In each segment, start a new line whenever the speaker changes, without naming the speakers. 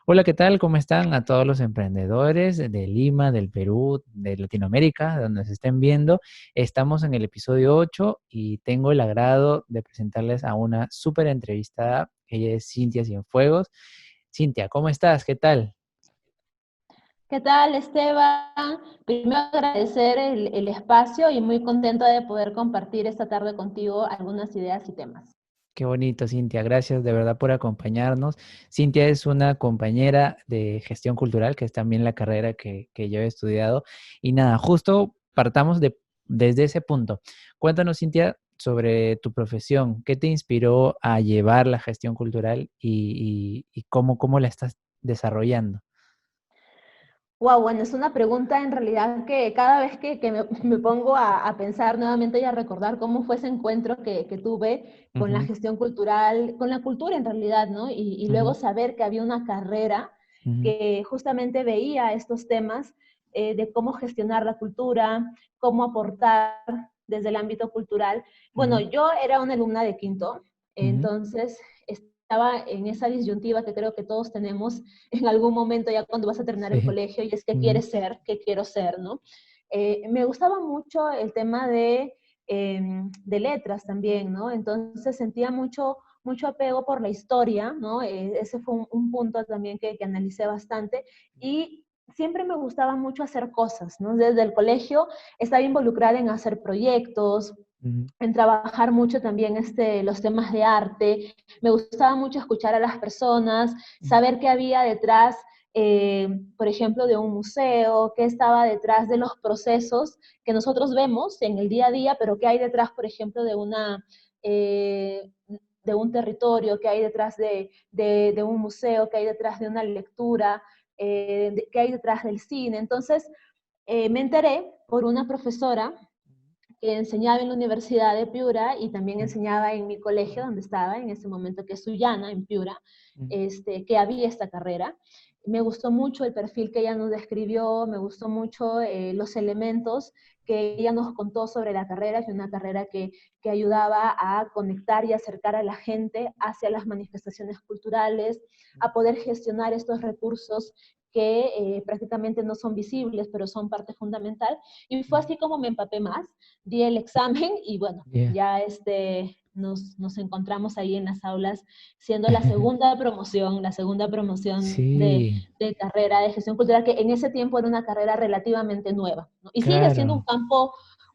Hola, ¿qué tal? ¿Cómo están a todos los emprendedores de Lima, del Perú, de Latinoamérica, de donde se estén viendo? Estamos en el episodio 8 y tengo el agrado de presentarles a una súper entrevistada. Ella es Cintia Cienfuegos. Cintia, ¿cómo estás? ¿Qué tal?
¿Qué tal, Esteban? Primero agradecer el espacio y muy contenta de poder compartir esta tarde contigo algunas ideas y temas.
Qué bonito, Cintia. Gracias de verdad por acompañarnos. Cintia es una compañera de gestión cultural, que es también la carrera que yo he estudiado. Y nada, justo partamos desde ese punto. Cuéntanos, Cintia, sobre tu profesión. ¿Qué te inspiró a llevar la gestión cultural y cómo la estás desarrollando?
Wow, bueno, es una pregunta en realidad que cada vez que me pongo a pensar nuevamente y a recordar cómo fue ese encuentro que tuve con la
Ujú,
gestión cultural, con la cultura en realidad, ¿no? Y luego
ujú,
saber que había una carrera
ujú,
que justamente veía estos temas de cómo gestionar la cultura, cómo aportar desde el ámbito cultural. Bueno,
ujú,
yo era una alumna de quinto,
ujú.
entonces estaba en esa disyuntiva que creo que todos tenemos en algún momento ya cuando vas a terminar el
Sí.
colegio y es qué
Ujú,
quieres ser, qué quiero ser, ¿no? Me gustaba mucho el tema de letras también, ¿no? Entonces sentía mucho apego por la historia, ¿no? Ese fue un punto también que analicé bastante y siempre me gustaba mucho hacer cosas, ¿no? Desde el colegio estaba involucrada en hacer proyectos,
ujú,
en trabajar mucho también los temas de arte. Me gustaba mucho escuchar a las personas,
ujú,
saber qué había detrás, por ejemplo, de un museo, qué estaba detrás de los procesos que nosotros vemos en el día a día, pero qué hay detrás, por ejemplo, eh, de un territorio, qué hay detrás de un museo, qué hay detrás de una lectura, qué hay detrás del cine. Entonces, me enteré por una profesora que enseñaba en la Universidad de Piura y también
ujú,
enseñaba en mi colegio donde estaba en ese momento, que es Sullana, en Piura,
ujú,
que había esta carrera. Me gustó mucho el perfil que ella nos describió, me gustó mucho los elementos que ella nos contó sobre la carrera, que una carrera que ayudaba a conectar y acercar a la gente hacia las manifestaciones culturales, a poder gestionar estos recursos que prácticamente no son visibles, pero son parte fundamental. Y fue
ujú.
así como me empapé más, di el examen y bueno,
Yeah.
ya nos encontramos ahí en las aulas siendo la segunda promoción
Sí,
de carrera de gestión cultural, que en ese tiempo era una carrera relativamente nueva, ¿no? Y sigue siendo
claro.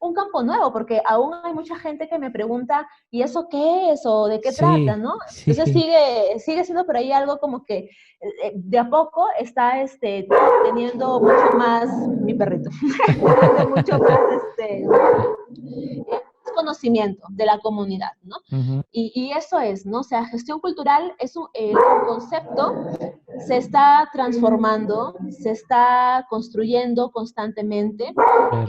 un campo nuevo, porque aún hay mucha gente que me pregunta, ¿y eso qué es? ¿O de qué trata?
Sí,
¿No? Entonces
sí.
sigue siendo por ahí algo como que de a poco está teniendo mucho más, mi perrito, teniendo mucho más conocimiento de la comunidad, ¿no?
Ujú,
Y eso es, ¿no? O sea, gestión cultural es un concepto, se está transformando, se está construyendo constantemente,
claro.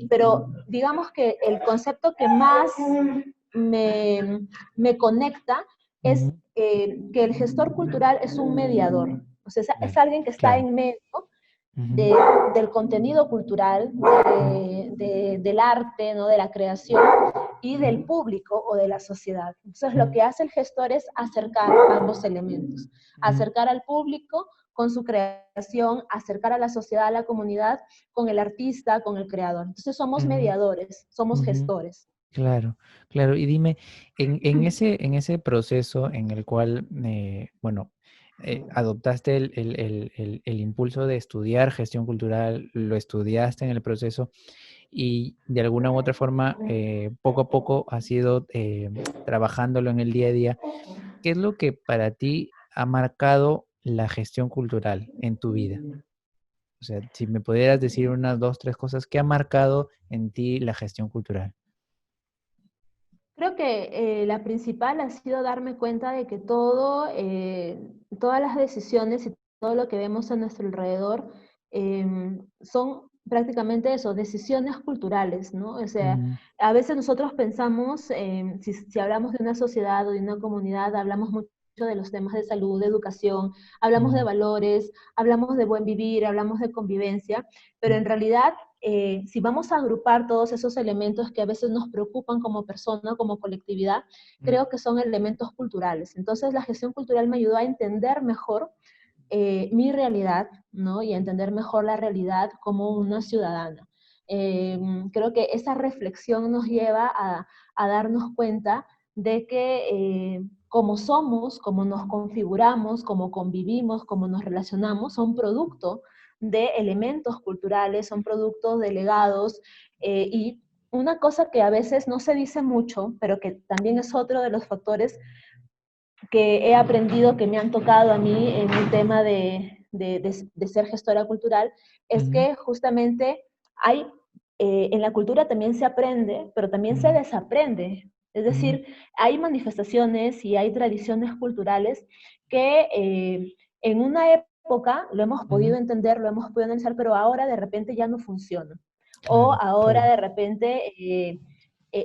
pero digamos que el concepto que más me, me conecta es
Ujú,
que el gestor cultural es un mediador, o sea, es
claro,
alguien que está
claro.
en medio
Ujú,
de, del contenido cultural,
ujú,
del arte, ¿no? De la creación y del
ujú,
público o de la sociedad. Entonces, lo
ujú,
que hace el gestor es acercar ambos elementos,
ujú,
acercar al público con su creación, acercar a la sociedad, a la comunidad, con el artista, con el creador. Entonces, somos
ujú,
mediadores, somos
ujú.
gestores.
Claro, claro. Y dime, en ese proceso en el cual, bueno, adoptaste el impulso de estudiar gestión cultural, lo estudiaste en el proceso y de alguna u otra forma, poco a poco has ido trabajándolo en el día a día. ¿Qué es lo que para ti ha marcado la gestión cultural en tu vida? O sea, si me pudieras decir unas 2, 3 cosas, ¿qué ha marcado en ti la gestión cultural?
Creo que la principal ha sido darme cuenta de que todas las decisiones y todo lo que vemos a nuestro alrededor son prácticamente eso, decisiones culturales, ¿no? O sea,
Ujú,
a veces nosotros pensamos, si hablamos de una sociedad o de una comunidad, hablamos mucho de los temas de salud, de educación, hablamos de
ujú,
valores, hablamos de buen vivir, hablamos de convivencia, pero
ujú,
en realidad si vamos a agrupar todos esos elementos que a veces nos preocupan como persona, como colectividad, creo que son elementos culturales. Entonces la gestión cultural me ayudó a entender mejor mi realidad, ¿no? Y a entender mejor la realidad como una ciudadana. Creo que esa reflexión nos lleva a darnos cuenta de que como somos, como nos configuramos, como convivimos, como nos relacionamos, son producto de elementos culturales, son productos de legados y una cosa que a veces no se dice mucho, pero que también es otro de los factores que he aprendido, que me han tocado a mí en el tema de ser gestora cultural, es
Ujú,
que justamente hay, en la cultura también se aprende, pero también se
ujú,
desaprende. Es
ujú,
decir, hay manifestaciones y hay tradiciones culturales que en una época lo hemos
ujú.
podido entender, lo hemos podido analizar, pero ahora de repente ya no funcionan. O
Claro,
ahora
claro.
de repente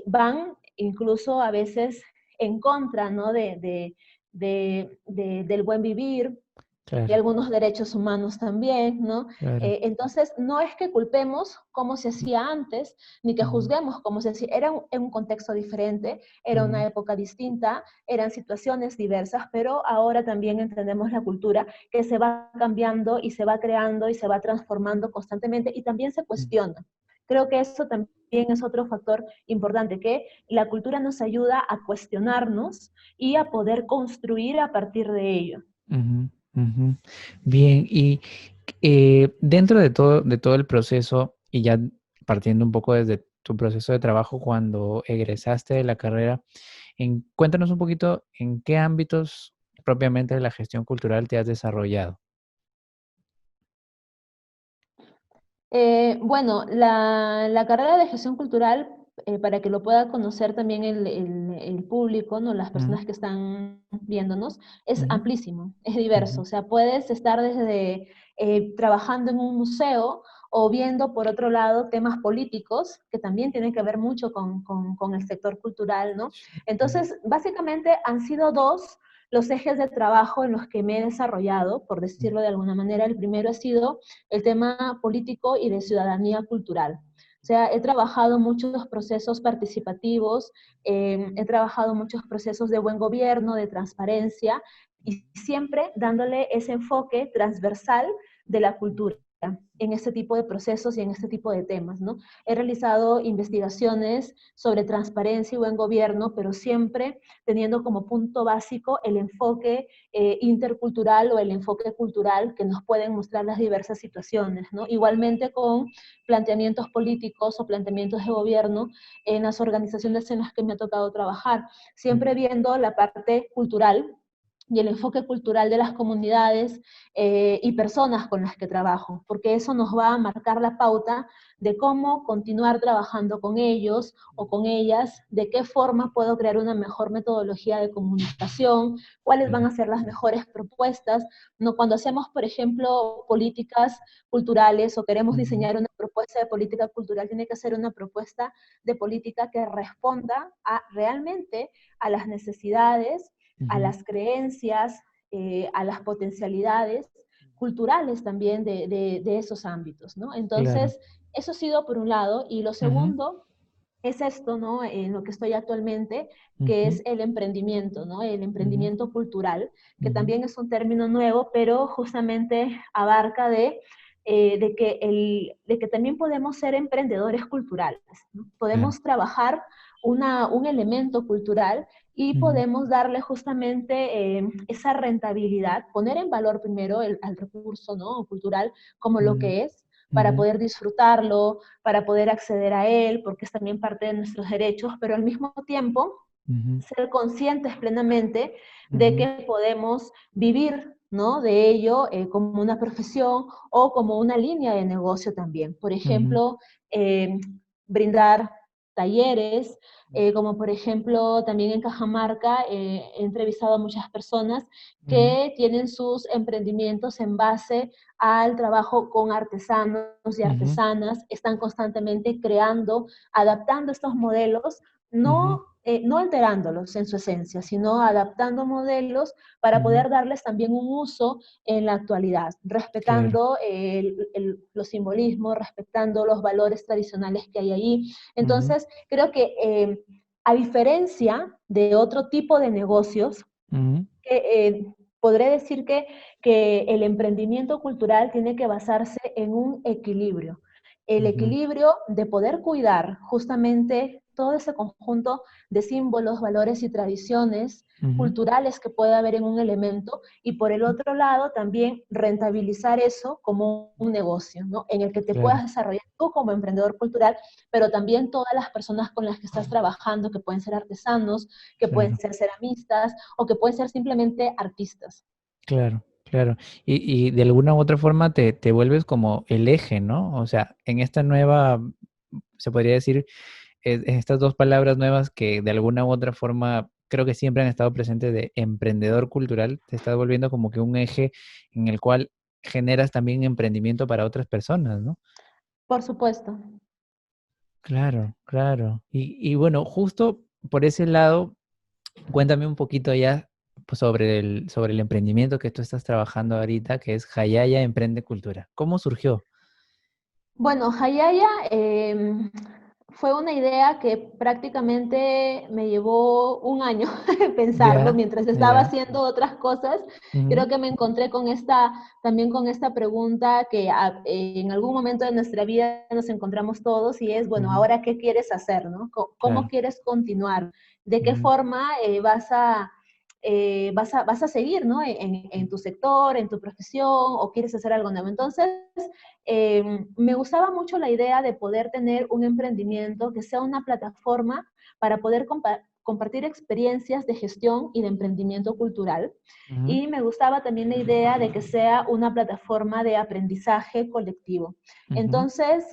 van incluso a veces en contra, ¿no? Del buen vivir, de
Claro,
algunos derechos humanos también, ¿no?
claro.
Entonces, no es que culpemos como se hacía antes, ni que
Ujú,
juzguemos como se hacía, era un contexto diferente, era
ujú,
una época distinta, eran situaciones diversas, pero ahora también entendemos la cultura que se va cambiando y se va creando y se va transformando constantemente y también se
ujú,
cuestiona. Creo que eso también es otro factor importante, que la cultura nos ayuda a cuestionarnos y a poder construir a partir de ello.
ujú, ujú. Bien, y dentro de todo el proceso, y ya partiendo un poco desde tu proceso de trabajo cuando egresaste de la carrera, cuéntanos un poquito en qué ámbitos propiamente de la gestión cultural te has desarrollado.
Bueno, la carrera de gestión cultural, para que lo pueda conocer también el público, ¿no? Las
Ujú,
personas que están viéndonos, es
ujú,
amplísimo, es diverso.
ujú,
O sea, puedes estar desde trabajando en un museo o viendo por otro lado temas políticos, que también tienen que ver mucho con el sector cultural, ¿no?
ujú,
Entonces, básicamente han sido dos los ejes de trabajo en los que me he desarrollado, por
ujú,
decirlo de alguna manera. El primero ha sido el tema político y de ciudadanía cultural. O sea, he trabajado muchos procesos participativos, he trabajado muchos procesos de buen gobierno, de transparencia, y siempre dándole ese enfoque transversal de la cultura en este tipo de procesos y en este tipo de temas, ¿no? He realizado investigaciones sobre transparencia y buen gobierno, pero siempre teniendo como punto básico el enfoque intercultural o el enfoque cultural que nos pueden mostrar las diversas situaciones, ¿no? Igualmente con planteamientos políticos o planteamientos de gobierno en las organizaciones en las que me ha tocado trabajar, siempre viendo la parte cultural y el enfoque cultural de las comunidades y personas con las que trabajo, porque eso nos va a marcar la pauta de cómo continuar trabajando con ellos o con ellas, de qué forma puedo crear una mejor metodología de comunicación, cuáles van
claro,
a ser las mejores propuestas. No, cuando hacemos, por ejemplo, políticas culturales o queremos
ujú,
diseñar una propuesta de política cultural, tiene que ser una propuesta de política que responda realmente a las necesidades, a
ujú,
las creencias, a las potencialidades culturales también de esos ámbitos, ¿no?
claro.
Entonces, eso ha sido por un lado. Y lo
Ujú,
segundo es esto, ¿no? En lo que estoy actualmente, que
ujú,
es el emprendimiento, ¿no? El
ujú,
emprendimiento cultural, que
ujú,
también es un término nuevo, pero justamente abarca de que también podemos ser emprendedores culturales, ¿no?
claro.
Podemos trabajar un elemento cultural y
Ujú,
podemos darle justamente esa rentabilidad, poner en valor primero al recurso, ¿no? Cultural como lo
ujú,
que es, para
ujú,
poder disfrutarlo, para poder acceder a él, porque es también parte de nuestros derechos, pero al mismo tiempo
ujú,
ser conscientes plenamente de
ujú,
que podemos vivir, ¿no? De ello como una profesión o como una línea de negocio también. Por
ujú,
ejemplo, brindar talleres, como por ejemplo también en Cajamarca he entrevistado a muchas personas
ujú,
que tienen sus emprendimientos en base al trabajo con artesanos y
ujú,
artesanas, están constantemente creando, adaptando estos modelos,
ujú,
no no alterándolos en su esencia, sino adaptando modelos para
Ujú,
poder darles también un uso en la actualidad,
claro.
respetando los simbolismos, respetando los valores tradicionales que hay ahí.
Ujú,
Entonces, creo que a diferencia de otro tipo de negocios,
ujú,
podré decir que el emprendimiento cultural tiene que basarse en un equilibrio. El
ujú,
equilibrio de poder cuidar justamente todo ese conjunto de símbolos, valores y tradiciones
ujú.
culturales que puede haber en un elemento y por el otro lado también rentabilizar eso como un negocio, ¿no? En el que te
Claro,
puedas desarrollar tú como emprendedor cultural, pero también todas las personas con las que estás trabajando, que pueden ser artesanos, que pueden
claro,
ser ceramistas o que pueden ser simplemente artistas.
claro, claro. Y de alguna u otra forma te vuelves como el eje, ¿no? O sea, en esta nueva, se podría decir, estas 2 palabras nuevas que de alguna u otra forma creo que siempre han estado presentes de emprendedor cultural, te estás volviendo como que un eje en el cual generas también emprendimiento para otras personas, ¿no?
Por supuesto.
Claro, claro. Y bueno, justo por ese lado, cuéntame un poquito ya, pues, sobre el emprendimiento que tú estás trabajando ahorita, que es Hayaya Emprende Cultura. ¿Cómo surgió?
Bueno, Hayaya fue una idea que prácticamente me llevó un año pensarlo
Ya,
mientras estaba
ya.
haciendo otras cosas.
Ujú,
Creo que me encontré con también con esta pregunta que en algún momento de nuestra vida nos encontramos todos y es, bueno,
ujú,
ahora qué quieres hacer, ¿no? ¿Cómo
claro.
quieres continuar? ¿De qué
Ujú,
forma vas a seguir, ¿no? En tu sector, en tu profesión, o quieres hacer algo nuevo. Entonces, me gustaba mucho la idea de poder tener un emprendimiento que sea una plataforma para poder compartir experiencias de gestión y de emprendimiento cultural.
ujú,
Y me gustaba también la idea de que sea una plataforma de aprendizaje colectivo.
ujú,
Entonces,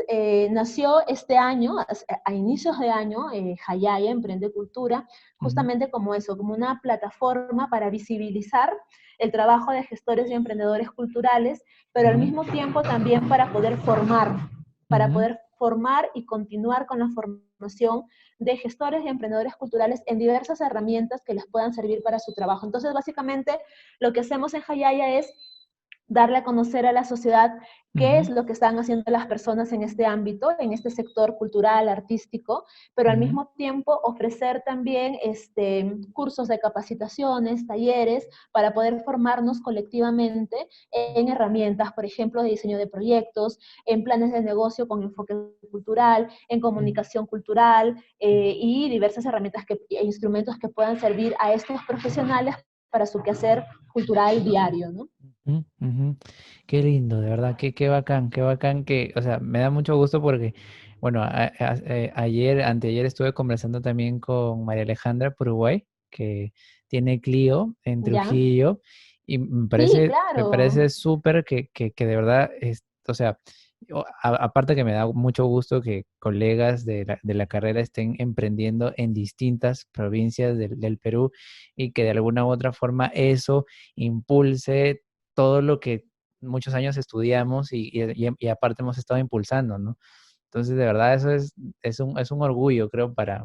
nació este año, a inicios de año, Hayaya Emprende Cultura,
ujú,
justamente como eso, como una plataforma para visibilizar el trabajo de gestores y emprendedores culturales, pero al
ujú,
mismo tiempo también para
ujú,
poder formar y continuar con la formación de gestores y emprendedores culturales en diversas herramientas que les puedan servir para su trabajo. Entonces, básicamente, lo que hacemos en Hayaya es darle a conocer a la sociedad qué es
ujú,
lo que están haciendo las personas en este ámbito, en este sector cultural, artístico, pero al
ujú,
mismo tiempo ofrecer también cursos de capacitaciones, talleres, para poder formarnos colectivamente en herramientas, por ejemplo, de diseño de proyectos, en planes de negocio con enfoque cultural, en
ujú,
comunicación cultural
ujú.
y diversas herramientas e instrumentos que puedan servir a estos profesionales para su quehacer cultural diario, ¿no?
Ujú, ujú. Qué lindo, de verdad, qué bacán que, o sea, me da mucho gusto porque, bueno, ayer, anteayer estuve conversando también con María Alejandra por Uruguay, que tiene Clio en
¿Ya?
Trujillo, y
Sí,
me
claro.
parece súper que de verdad, o sea, aparte que me da mucho gusto que colegas de la carrera estén emprendiendo en distintas provincias del Perú y que de alguna u otra forma eso impulse todo lo que muchos años estudiamos y aparte hemos estado impulsando, ¿no? Entonces, de verdad, eso es un orgullo, creo, para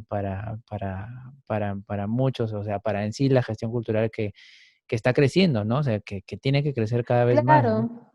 muchos, o sea, para en sí la gestión cultural que está creciendo, ¿no? O sea, que tiene que crecer cada vez más,
Claro.
¿no?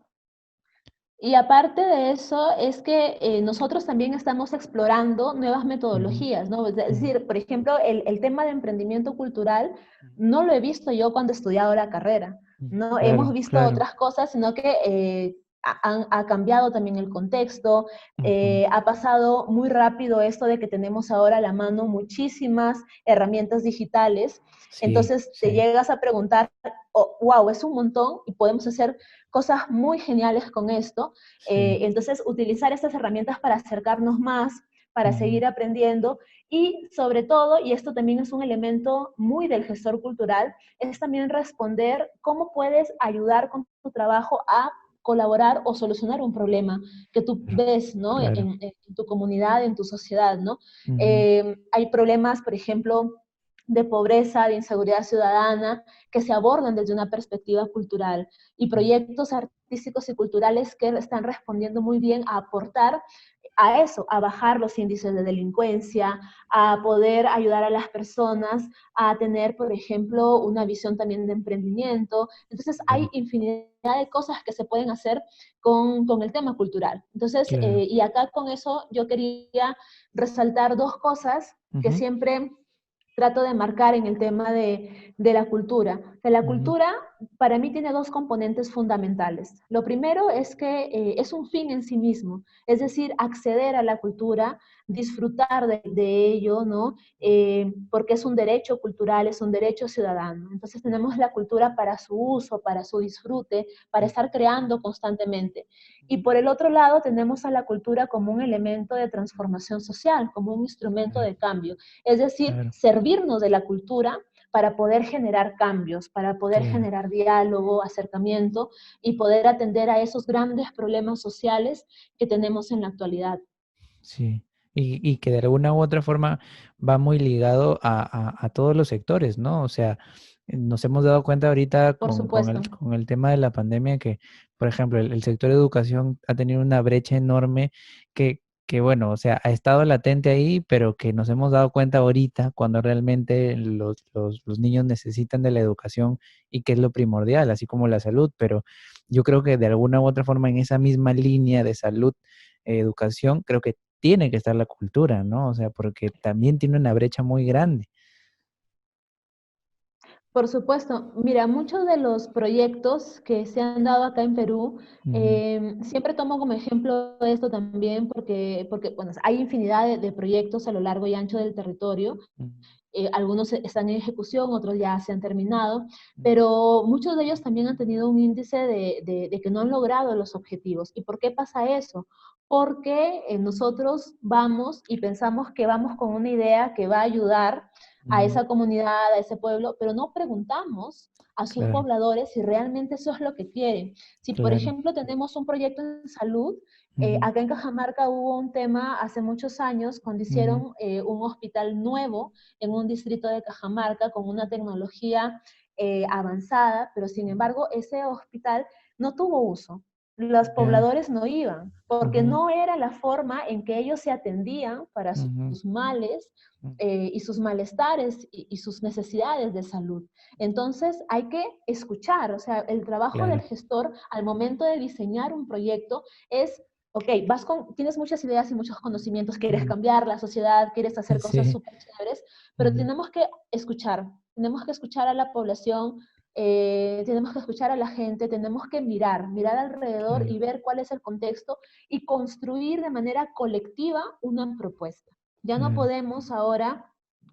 Y aparte de eso, es que nosotros también estamos explorando nuevas
Ujú,
metodologías, ¿no? Es
ujú,
decir, por ejemplo, el tema de emprendimiento cultural no lo he visto yo cuando he estudiado la carrera,
ujú.
¿no? Hemos
Claro,
visto
claro.
otras cosas, sino que ha cambiado también el contexto,
Ujú.
ha pasado muy rápido esto de que tenemos ahora a la mano muchísimas herramientas digitales,
Sí,
entonces te
sí.
llegas a preguntar, oh, wow, es un montón y podemos hacer cosas muy geniales con esto.
Sí.
Entonces, utilizar estas herramientas para acercarnos más, para
Ujú,
seguir aprendiendo y sobre todo, y esto también es un elemento muy del gestor cultural, es también responder cómo puedes ayudar con tu trabajo a colaborar o solucionar un problema que tú
claro,
ves, ¿no?
claro.
En tu comunidad, en tu sociedad, ¿no?
Ujú,
Hay problemas, por ejemplo, de pobreza, de inseguridad ciudadana, que se abordan desde una perspectiva cultural y
ujú,
proyectos artísticos y culturales que están respondiendo muy bien a aportar, a eso, a bajar los índices de delincuencia, a poder ayudar a las personas a tener, por ejemplo, una visión también de emprendimiento. Entonces, hay
Claro,
infinidad de cosas que se pueden hacer con el tema cultural. Entonces,
claro.
y acá con eso yo quería resaltar dos cosas que
Ujú,
siempre trato de marcar en el tema de la cultura. Que la
ujú,
cultura para mí tiene dos componentes fundamentales. Lo primero es que es un fin en sí mismo, es decir, acceder a la cultura, disfrutar de ello, ¿no? Porque es un derecho cultural, es un derecho ciudadano. Entonces tenemos la cultura para su uso, para su disfrute, para estar creando constantemente. Y
ujú.
por el otro lado tenemos a la cultura como un elemento de transformación social, como un instrumento
Claro,
de cambio. Es decir,
claro,
servirnos de la cultura para poder generar cambios, para poder
claro.
generar diálogo, acercamiento y poder atender a esos grandes problemas sociales que tenemos en la actualidad.
Sí, y que de alguna u otra forma va muy ligado a todos los sectores, ¿no? O sea, nos hemos dado cuenta ahorita
Por supuesto.
con el tema de la pandemia que, por ejemplo, el sector de educación ha tenido una brecha enorme que, bueno, o sea, ha estado latente ahí, pero que nos hemos dado cuenta ahorita cuando realmente los niños necesitan de la educación y que es lo primordial, así como la salud, pero yo creo que de alguna u otra forma en esa misma línea de salud, educación, creo que tiene que estar la cultura, ¿no? O sea, porque también tiene una brecha muy grande.
Por supuesto. Mira, muchos de los proyectos que se han dado acá en Perú,
Ujú,
siempre tomo como ejemplo esto también porque bueno, hay infinidad de proyectos a lo largo y ancho del territorio.
ujú,
Algunos están en ejecución, otros ya se han terminado,
ujú,
pero muchos de ellos también han tenido un índice de que no han logrado los objetivos. ¿Y por qué pasa eso? Porque nosotros vamos y pensamos que vamos con una idea que va a ayudar a
ujú,
esa comunidad, a ese pueblo, pero no preguntamos a sus
claro,
pobladores si realmente eso es lo que quieren. Si, por
claro.
ejemplo, tenemos un proyecto en salud,
Ujú,
acá en Cajamarca hubo un tema hace muchos años cuando
ujú,
hicieron un hospital nuevo en un distrito de Cajamarca con una tecnología avanzada, pero sin
ujú,
embargo ese hospital no tuvo uso. Los
ya,
pobladores no iban, porque
ujú,
no era la forma en que ellos se atendían para
ujú,
sus males
ujú,
y sus malestares y sus necesidades de salud. Entonces hay que escuchar, o sea, el trabajo del
claro,
gestor al momento de diseñar un proyecto es ok, tienes muchas ideas y muchos conocimientos, quieres
ujú,
cambiar la sociedad, quieres hacer cosas
sí,
súper chéveres, pero
ujú,
tenemos que escuchar a la población, tenemos que escuchar a la gente, tenemos que mirar alrededor
claro,
y ver cuál es el contexto y construir de manera colectiva una propuesta. Ya no
claro,
podemos ahora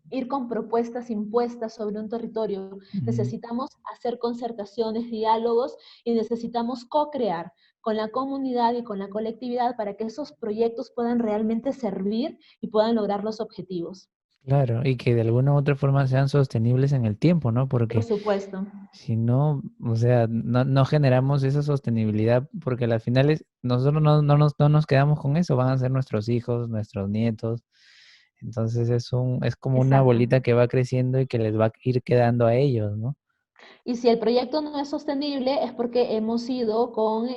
ir con propuestas impuestas sobre un territorio.
ujú.
Necesitamos hacer concertaciones, diálogos y necesitamos co-crear con la comunidad y con la colectividad para que esos proyectos puedan realmente servir y puedan lograr los objetivos.
Claro, y que de alguna u otra forma sean sostenibles en el tiempo, ¿no?
Por
Porque
supuesto.
si no, o sea, no generamos esa sostenibilidad, porque al final nosotros no nos quedamos con eso, van a ser nuestros hijos, nuestros nietos. Entonces es como una
Exacto.
bolita que va creciendo y que les va a ir quedando a ellos, ¿no?
Y si el proyecto no es sostenible es porque hemos ido con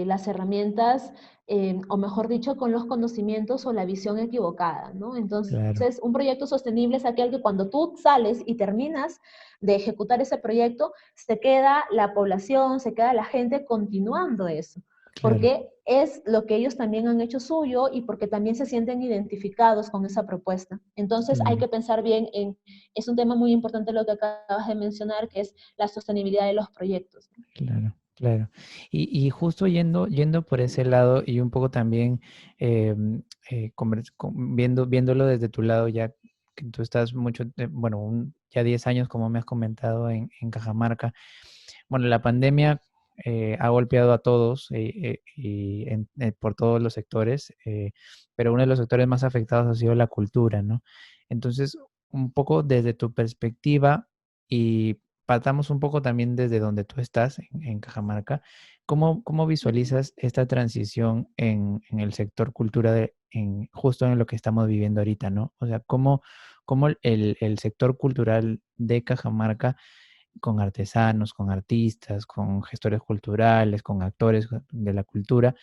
las herramientas, o mejor dicho, con los conocimientos o la visión equivocada, ¿no?
Claro,
Entonces, un proyecto sostenible es aquel que cuando tú sales y terminas de ejecutar ese proyecto, se queda la población, se queda la gente continuando eso,
claro,
porque es lo que ellos también han hecho suyo y porque también se sienten identificados con esa propuesta. Entonces, hay
claro,
que pensar bien es un tema muy importante lo que acabas de mencionar, que es la sostenibilidad de los proyectos.
claro, claro. Y justo yendo por ese lado y un poco también viéndolo desde tu lado, ya que tú estás mucho, bueno, ya 10 años, como me has comentado, en Cajamarca. Bueno, la pandemia ha golpeado a todos por todos los sectores, pero uno de los sectores más afectados ha sido la cultura, ¿no? Entonces, un poco desde tu perspectiva y partamos un poco también desde donde tú estás, en Cajamarca, ¿cómo visualizas esta transición en el sector cultura justo en lo que estamos viviendo ahorita, ¿no? O sea, ¿cómo el sector cultural de Cajamarca con artesanos, con artistas, con gestores culturales, con actores de la cultura,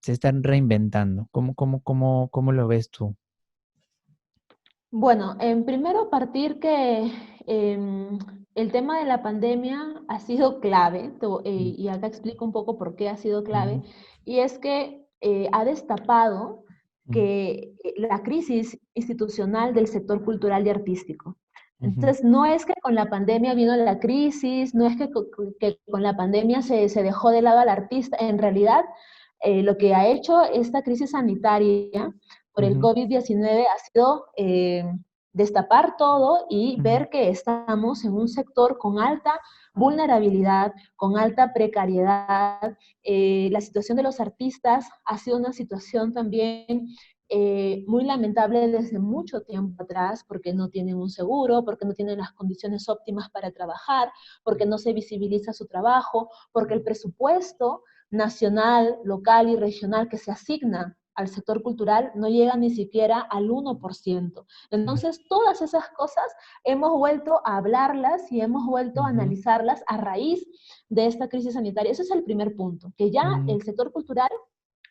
se están reinventando. ¿Cómo lo ves tú?
Bueno, en primero partir que el tema de la pandemia ha sido clave,
Mm,
y acá explico un poco por qué ha sido clave,
ujú,
y es que ha destapado
ujú,
que la crisis institucional del sector cultural y artístico.
ujú,
Entonces, no es que con la pandemia vino la crisis, no es que con la pandemia se dejó de lado al artista, en realidad lo que ha hecho esta crisis sanitaria por el
ujú,
COVID-19 ha sido destapar todo y
ujú,
ver que estamos en un sector con alta vulnerabilidad, con alta precariedad. La situación de los artistas ha sido una situación también muy lamentable desde mucho tiempo atrás, porque no tienen un seguro, porque no tienen las condiciones óptimas para trabajar, porque no se visibiliza su trabajo, porque el presupuesto nacional, local y regional que se asigna al sector cultural no llega ni siquiera al 1%.
claro.
Entonces, todas esas cosas hemos vuelto a hablarlas y hemos vuelto a
Ujú,
analizarlas a raíz de esta crisis sanitaria. Ese es el primer punto, que ya
ujú,
el sector cultural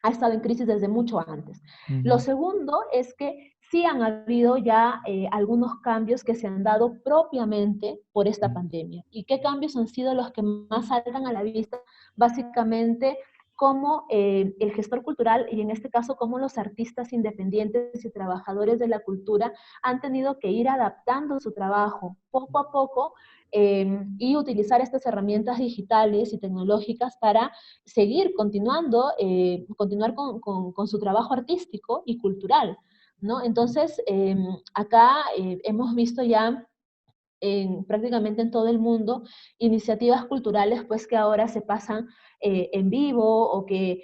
ha estado en crisis desde mucho antes. Lo
ujú,
segundo es que sí han habido ya algunos cambios que se han dado propiamente por esta
ujú,
pandemia. ¿Y qué cambios han sido los que más saltan a la vista? Básicamente, cómo el gestor cultural, y en este caso cómo los artistas independientes y trabajadores de la cultura han tenido que ir adaptando su trabajo poco a poco y utilizar estas herramientas digitales y tecnológicas para seguir continuando, continuar con su trabajo artístico y cultural, ¿no? Entonces, acá hemos visto ya prácticamente en todo el mundo, iniciativas culturales pues que ahora se pasan en vivo o que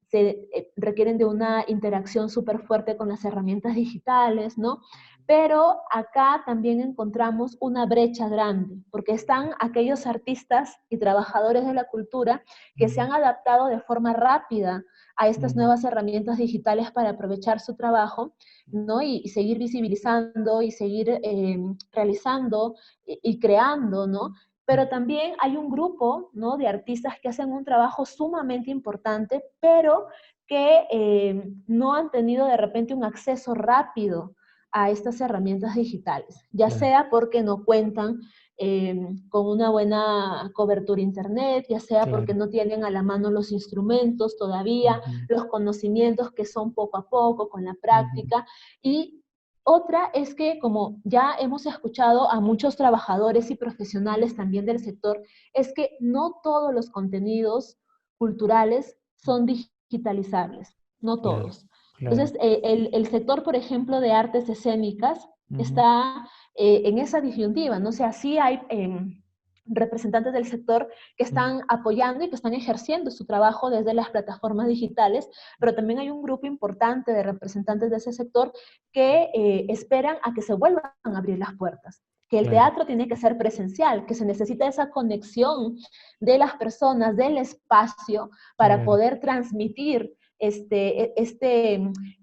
se requieren de una interacción súper fuerte con las herramientas digitales, ¿no? Pero acá también encontramos una brecha grande, porque están aquellos artistas y trabajadores de la cultura que se
ujú,
han adaptado de forma rápida a estas
ujú,
nuevas herramientas digitales para aprovechar su trabajo, ¿no? Y seguir visibilizando y seguir realizando y creando, ¿no?
ujú,
Pero también hay un grupo, ¿no? De artistas que hacen un trabajo sumamente importante, pero que no han tenido de repente un acceso rápido a estas herramientas digitales, ya
claro.
sea porque no cuentan con una buena cobertura internet, ya sea porque
Claro.
no tienen a la mano los instrumentos todavía,
Ujú,
los conocimientos que son poco a poco, con la
ujú,
práctica, y otra es que, como ya hemos escuchado a muchos trabajadores y profesionales también del sector, es que no todos los contenidos culturales son digitalizables, no
claro,
todos.
claro.
Entonces, el sector, por ejemplo, de artes escénicas
Ujú,
está en esa disyuntiva, ¿no? O sea, sí hay representantes del sector que
ujú,
están apoyando y que están ejerciendo su trabajo desde las plataformas digitales, pero también hay un grupo importante de representantes de ese sector que esperan a que se vuelvan a abrir las puertas, que el
claro.
teatro tiene que ser presencial, que se necesita esa conexión de las personas, del espacio, para
Claro,
poder transmitir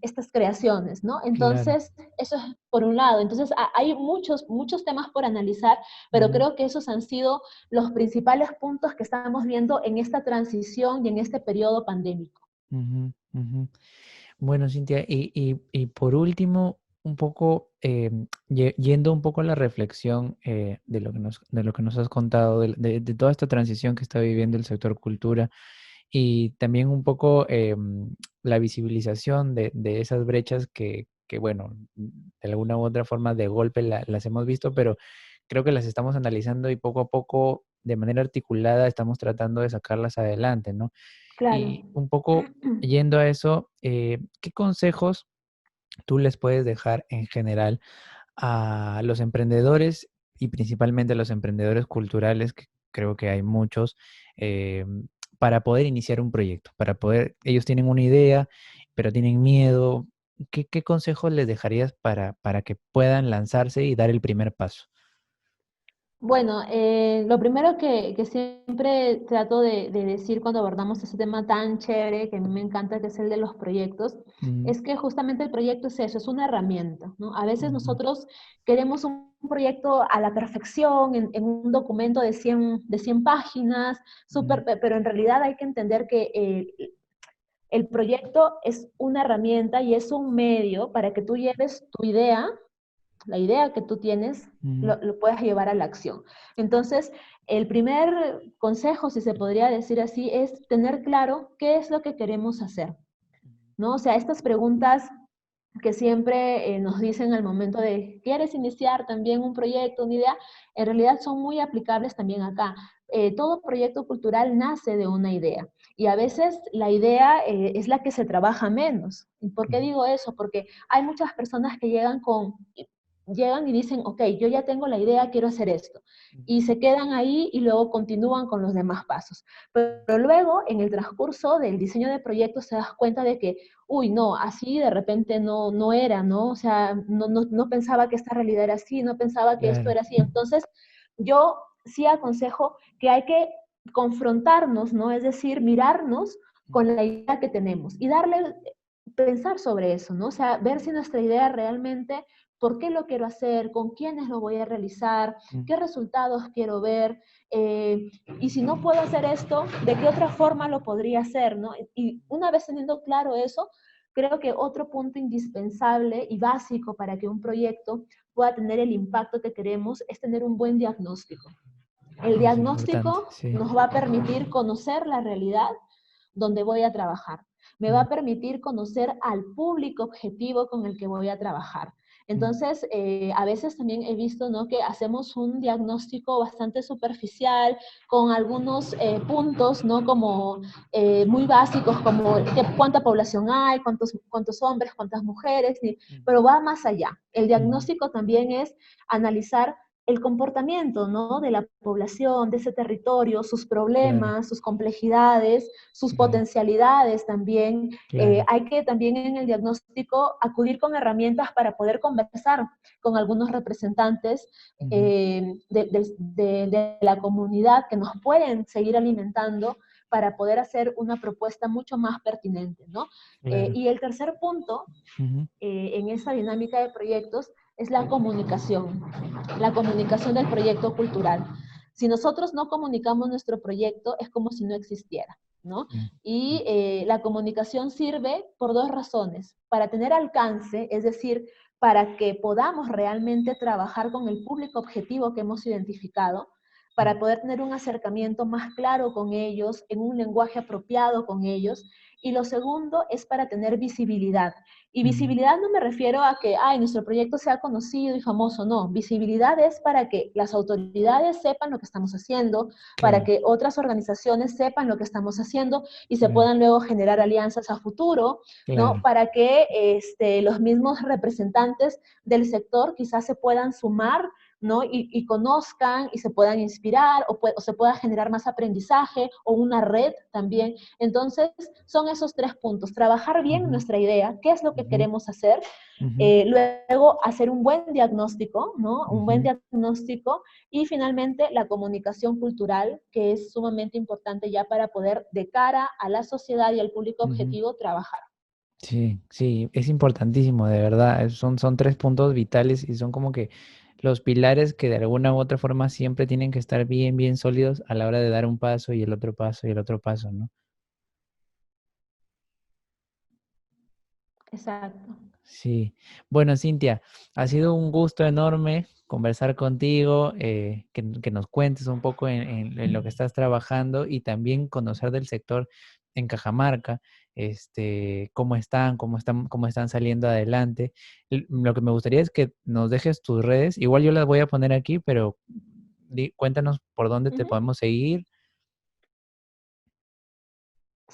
estas creaciones, ¿no?
claro.
Entonces, eso es por un lado. Entonces, hay muchos temas por analizar, pero
Ujú,
creo que esos han sido los principales puntos que estamos viendo en esta transición y en este periodo pandémico.
ujú, ujú. Bueno, Cintia, y por último, un poco, yendo un poco a la reflexión de lo que nos has contado, de toda esta transición que está viviendo el sector cultura y también un poco la visibilización de esas brechas bueno, de alguna u otra forma de golpe las hemos visto, pero creo que las estamos analizando y poco a poco, de manera articulada, estamos tratando de sacarlas adelante, ¿no?
Claro.
Y un poco yendo a eso, ¿qué consejos tú les puedes dejar en general a los emprendedores y principalmente a los emprendedores culturales, que creo que hay muchos, eh, para poder iniciar un proyecto, para poder, ellos tienen una idea, pero tienen miedo? ¿Qué consejos les dejarías para que puedan lanzarse y dar el primer paso?
Bueno, lo primero que siempre trato de decir cuando abordamos ese tema tan chévere que a mí me encanta, que es el de los proyectos,
Mm,
es que justamente el proyecto es eso, es una herramienta, ¿no? A veces
ujú,
nosotros queremos un proyecto a la perfección, en un documento de 100 páginas,
ujú,
pero en realidad hay que entender que El proyecto es una herramienta y es un medio para que tú lleves tu idea, la idea que tú tienes,
Ujú.
lo puedas llevar a la acción. Entonces, el primer consejo, si se podría decir así, es tener claro qué es lo que queremos hacer, ¿no? O sea, estas preguntas que siempre nos dicen al momento de, ¿quieres iniciar también un proyecto, una idea? En realidad son muy aplicables también acá. Todo proyecto cultural nace de una idea y a veces la idea es la que se trabaja menos. ¿Y por qué digo eso? Porque hay muchas personas que llegan y dicen, ok, yo ya tengo la idea, quiero hacer esto. Y se quedan ahí y luego continúan con los demás pasos. Pero luego, en el transcurso del diseño de proyectos, te das cuenta de que uy, no, así de repente no era, ¿no? O sea, no pensaba que esta realidad era así, no pensaba que esto
Claro.
era así. Entonces, yo sí aconsejo que hay que confrontarnos, ¿no? Es decir, mirarnos con la idea que tenemos y darle, pensar sobre eso, ¿no? O sea, ver si nuestra idea realmente, por qué lo quiero hacer, con quiénes lo voy a realizar,
Mm.
qué resultados quiero ver, eh, y si no puedo hacer esto, ¿de qué otra forma lo podría hacer, ¿no? Y una vez teniendo claro eso, creo que otro punto indispensable y básico para que un proyecto pueda tener el impacto que queremos es tener un buen diagnóstico. El
Es importante,
diagnóstico
sí.
nos va a permitir conocer la realidad donde voy a trabajar. Me va
Mm,
a permitir conocer al público objetivo con el que voy a trabajar.
mm.
Entonces, a veces también he visto, ¿no?, que hacemos un diagnóstico bastante superficial, con algunos puntos, ¿no?, como muy básicos, como cuánta población hay, cuántos hombres, cuántas mujeres, pero va más allá. El
Mm.
diagnóstico también es analizar el comportamiento, ¿no?, de la población, de ese territorio, sus
Claro,
problemas, sus complejidades, sus
claro,
potencialidades también.
claro.
Hay que también en el diagnóstico acudir con herramientas para poder conversar con algunos representantes
Ujú.
de la comunidad que nos pueden seguir alimentando para poder hacer una propuesta mucho más pertinente, ¿no?
Claro.
Y el tercer punto
Ujú.
en esta dinámica de proyectos es la comunicación del proyecto cultural. Si nosotros no comunicamos nuestro proyecto, es como si no existiera, ¿no?
Mm,
Y
mm,
la comunicación sirve por dos razones: para tener alcance, es decir, para que podamos realmente trabajar con el público objetivo que hemos identificado,
mm.
para poder tener un acercamiento más claro con ellos, en un lenguaje apropiado con ellos. Y lo segundo es para tener visibilidad. Y
Mm.
visibilidad no me refiero a que, ay, nuestro proyecto sea conocido y famoso, no. Visibilidad es para que las autoridades sepan lo que estamos haciendo, para
Claro,
que otras organizaciones sepan lo que estamos haciendo y se
claro,
puedan luego generar alianzas a futuro, ¿no?
claro.
Para que los mismos representantes del sector quizás se puedan sumar, ¿no? Y conozcan y se puedan inspirar o se pueda generar más aprendizaje o una red también. Entonces, son esos tres puntos: trabajar bien
Ujú,
nuestra idea, qué es lo que
ujú,
queremos hacer,
ujú,
luego hacer un buen diagnóstico, ¿no? Un buen
ujú,
diagnóstico y finalmente la comunicación cultural, que es sumamente importante ya para poder, de cara a la sociedad y al público
ujú.
objetivo, trabajar.
Sí, sí, es importantísimo, de verdad. Son tres puntos vitales y son como que los pilares que de alguna u otra forma siempre tienen que estar bien, bien sólidos a la hora de dar un paso y el otro paso y el otro paso, ¿no?
Exacto.
Sí. Bueno, Cintia, ha sido un gusto enorme conversar contigo, que nos cuentes un poco en lo que estás trabajando y también conocer del sector en Cajamarca, cómo están saliendo adelante. Lo que me gustaría es que nos dejes tus redes. Igual yo las voy a poner aquí, pero cuéntanos por dónde
Uh
te
-huh.
podemos seguir.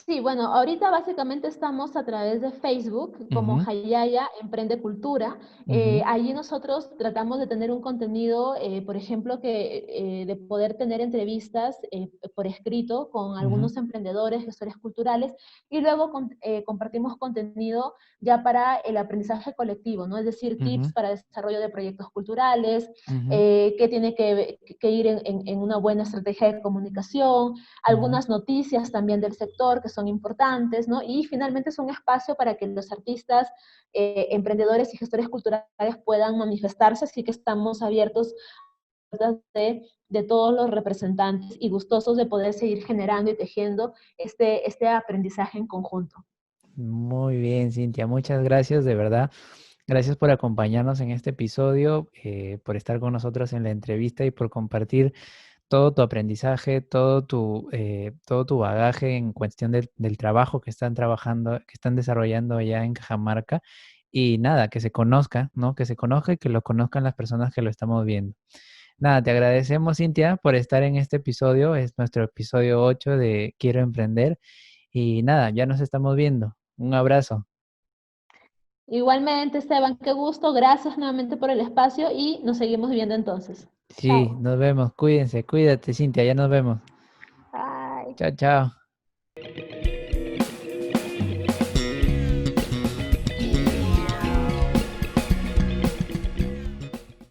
Sí, bueno, ahorita básicamente estamos a través de Facebook como
Ujú,
Hayaya Emprende Cultura.
ujú,
Allí nosotros tratamos de tener un contenido, por ejemplo, de poder tener entrevistas por escrito con
ujú,
algunos emprendedores, gestores culturales, y luego compartimos contenido ya para el aprendizaje colectivo, ¿no? Es decir,
ujú,
tips para desarrollo de proyectos culturales,
ujú,
qué tiene que ir en una buena estrategia de comunicación,
ujú.
algunas noticias también del sector que son importantes, ¿no? Y finalmente es un espacio para que los artistas, emprendedores y gestores culturales puedan manifestarse, así que estamos abiertos de todos los representantes y gustosos de poder seguir generando y tejiendo este aprendizaje en conjunto.
Muy bien, Cintia, muchas gracias, de verdad. Gracias por acompañarnos en este episodio, por estar con nosotros en la entrevista y por compartir todo tu aprendizaje, todo tu bagaje en cuestión del trabajo que están trabajando, que están desarrollando allá en Cajamarca. Y nada, que se conozca, ¿no? Que se conozca y que lo conozcan las personas que lo estamos viendo. Nada, te agradecemos, Cintia, por estar en este episodio. Es nuestro episodio 8 de Quiero Emprender. Y nada, ya nos estamos viendo. Un abrazo.
Igualmente, Esteban, qué gusto. Gracias nuevamente por el espacio y nos seguimos viendo entonces.
Sí,
Chao.
nos vemos. Cuídense, cuídate, Cintia, ya nos vemos.
Bye.
Chao, chao.